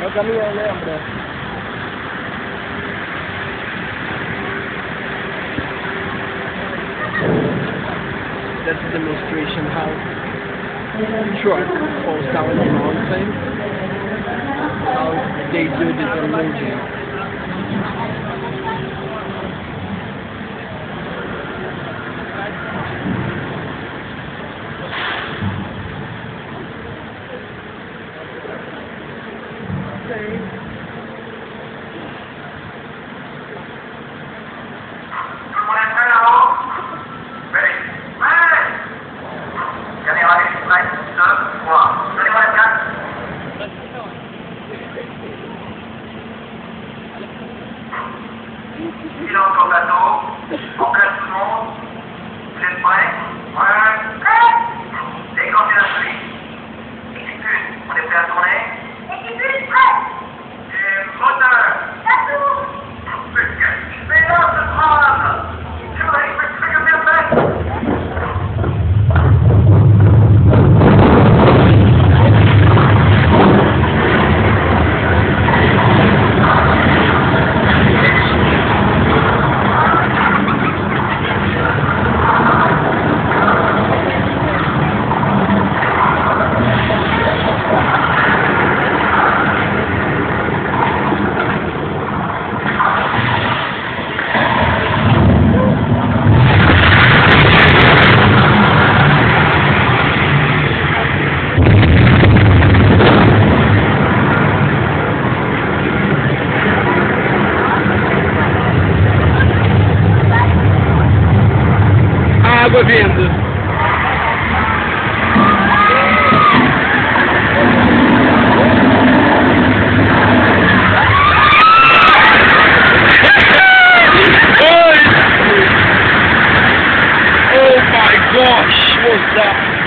Kami yang lembra. That's a demonstration how truck falls down the mountain. How they do this emerging. Silence au bateau, en place tout le monde, vous êtes prêts? Ouais. Déclencher la suite. Équipe 1, on est prêt à tourner? Équipe 1, prêt. Et moteur. Bateau. Silence de prendre. Je voudrais que tu fais bien fait. Água vindo. Oh my gosh, what's that?